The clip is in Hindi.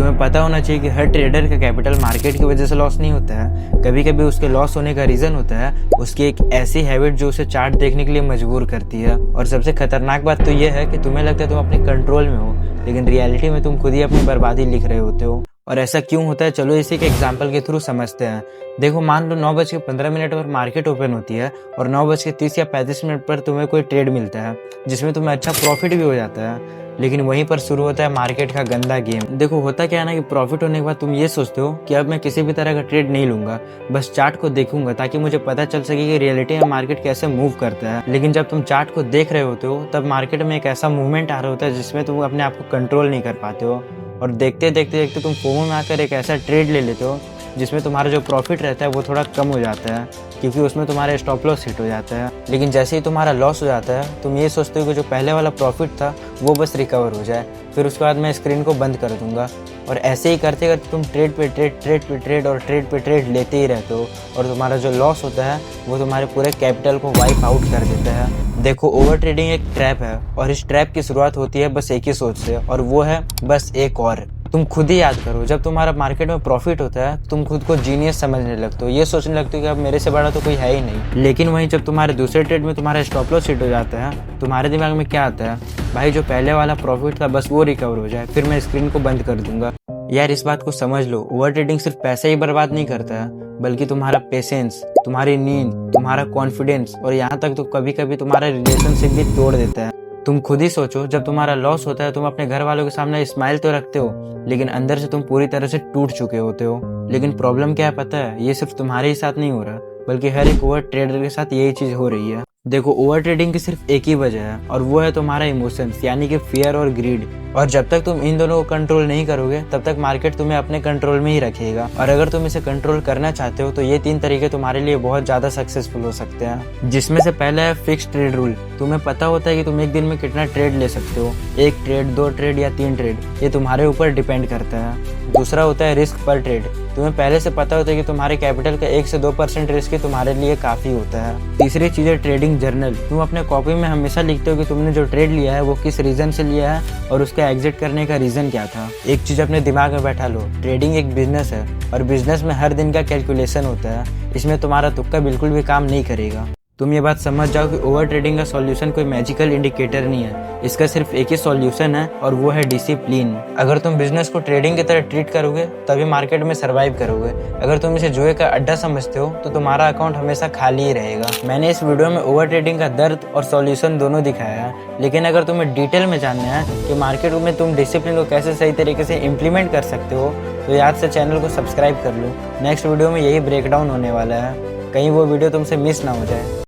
तुम्हें पता होना चाहिए कि हर ट्रेडर का कैपिटल मार्केट की वजह से लॉस नहीं होता है। कभी कभी उसके लॉस होने का रीज़न होता है उसकी एक ऐसी हैबिट जो उसे चार्ट देखने के लिए मजबूर करती है। और सबसे खतरनाक बात तो यह है कि तुम्हें लगता है तुम अपने कंट्रोल में हो, लेकिन रियलिटी में तुम खुद ही अपनी बर्बादी लिख रहे होते हो। और ऐसा क्यों होता है, चलो इसी के एग्जाम्पल के थ्रू समझते हैं। देखो, मान लो 9:15 पर मार्केट ओपन होती है और 9:30 या 35 पर तुम्हें कोई ट्रेड मिलता है जिसमें तुम्हें अच्छा प्रॉफिट भी हो जाता है। लेकिन वहीं पर शुरू होता है मार्केट का गंदा गेम। देखो, होता क्या है ना कि प्रॉफिट होने के बाद तुम ये सोचते हो कि अब मैं किसी भी तरह का ट्रेड नहीं लूंगा, बस चार्ट को देखूंगा ताकि मुझे पता चल सके कि रियलिटी में मार्केट कैसे मूव करता है। लेकिन जब तुम चार्ट को देख रहे होते हो तब मार्केट में एक ऐसा मूवमेंट आ रहा होता है जिसमें तुम अपने आप को कंट्रोल नहीं कर पाते हो, और देखते देखते तुम फोमो में आकर एक ऐसा ट्रेड ले लेते हो जिसमें तुम्हारा जो प्रॉफिट रहता है वो थोड़ा कम हो जाता है, क्योंकि उसमें तुम्हारा स्टॉप लॉस हिट हो जाता है। लेकिन जैसे ही तुम्हारा लॉस हो जाता है तुम ये सोचते हो कि जो पहले वाला प्रॉफिट था वो बस रिकवर हो जाए, फिर उसके बाद मैं स्क्रीन को बंद कर दूंगा। और ऐसे ही करते करते तुम ट्रेड पे ट्रेड लेते ही रहते हो, और तुम्हारा जो लॉस होता है वो तुम्हारे पूरे कैपिटल को वाइप आउट कर देता है। देखो, ओवर ट्रेडिंग एक ट्रैप है, और इस ट्रैप की शुरुआत होती है बस एक ही सोच से, और वो है बस एक और। तुम खुद ही याद करो, जब तुम्हारा मार्केट में प्रॉफिट होता है तुम खुद को जीनियस समझने लगते हो, ये सोचने लगते हो कि अब मेरे से बड़ा तो कोई है ही नहीं। लेकिन वहीं जब तुम्हारे दूसरे ट्रेड में तुम्हारा स्टॉप लॉस हिट हो जाता है, तुम्हारे दिमाग में क्या आता है, भाई जो पहले वाला प्रॉफिट था बस वो रिकवर हो जाए, फिर मैं स्क्रीन को बंद कर दूंगा। यार, इस बात को समझ लो, ओवर ट्रेडिंग सिर्फ पैसे ही बर्बाद नहीं करता है, बल्कि तुम्हारा पेशेंस, तुम्हारी नींद, तुम्हारा कॉन्फिडेंस, और यहाँ तक तो कभी कभी तुम्हारा रिलेशनशिप भी तोड़ देता है। तुम खुद ही सोचो, जब तुम्हारा लॉस होता है तुम अपने घर वालों के सामने स्माइल तो रखते हो, लेकिन अंदर से तुम पूरी तरह से टूट चुके होते हो। लेकिन प्रॉब्लम क्या है पता है, ये सिर्फ तुम्हारे ही साथ नहीं हो रहा, बल्कि हर एक ओवर ट्रेडर के साथ यही चीज हो रही है। देखो, ओवर ट्रेडिंग की सिर्फ एक ही वजह है, और वो है तुम्हारा इमोशंस, यानी कि फियर और ग्रीड। और जब तक तुम इन दोनों को कंट्रोल नहीं करोगे तब तक मार्केट तुम्हें अपने कंट्रोल में ही रखेगा। और अगर तुम इसे कंट्रोल करना चाहते हो तो ये 3 तरीके तुम्हारे लिए बहुत ज्यादा सक्सेसफुल हो सकते हैं, जिसमें से पहला है फिक्स ट्रेड रूल। तुम्हें पता होता है कि तुम एक दिन में कितना ट्रेड ले सकते हो, 1 ट्रेड, 2 ट्रेड या 3 ट्रेड, ये तुम्हारे ऊपर डिपेंड करता है। दूसरा होता है रिस्क पर ट्रेड। तुम्हें पहले से पता होता है कि तुम्हारे कैपिटल का 1 से 2% रिस्क ही तुम्हारे लिए काफी होता है। तीसरी चीज है ट्रेडिंग जर्नल। तुम अपने कॉपी में हमेशा लिखते हो कि तुमने जो ट्रेड लिया है वो किस रीजन से लिया है और उसका एग्जिट करने का रीजन क्या था। एक चीज अपने दिमाग में बैठा लो, ट्रेडिंग एक बिजनेस है, और बिजनेस में हर दिन का कैलकुलेशन होता है, इसमें तुम्हारा तुक्का बिल्कुल भी काम नहीं करेगा। तुम ये बात समझ जाओ कि ओवर ट्रेडिंग का सॉल्यूशन कोई मैजिकल इंडिकेटर नहीं है, इसका सिर्फ एक ही सॉल्यूशन है, और वो है डिसिप्लिन। अगर तुम बिजनेस को ट्रेडिंग की तरह ट्रीट करोगे तभी मार्केट में सर्वाइव करोगे। अगर तुम इसे जुए का अड्डा समझते हो तो तुम्हारा अकाउंट हमेशा खाली ही रहेगा। मैंने इस वीडियो में ओवर ट्रेडिंग का दर्द और सॉल्यूशन दोनों दिखाया है, लेकिन अगर तुम्हें डिटेल में जानना है कि मार्केट में तुम डिसिप्लिन को कैसे सही तरीके से इम्प्लीमेंट कर सकते हो तो याद से चैनल को सब्सक्राइब कर लो। नेक्स्ट वीडियो में यही ब्रेकडाउन होने वाला है, कहीं वो वीडियो तुमसे मिस ना हो जाए।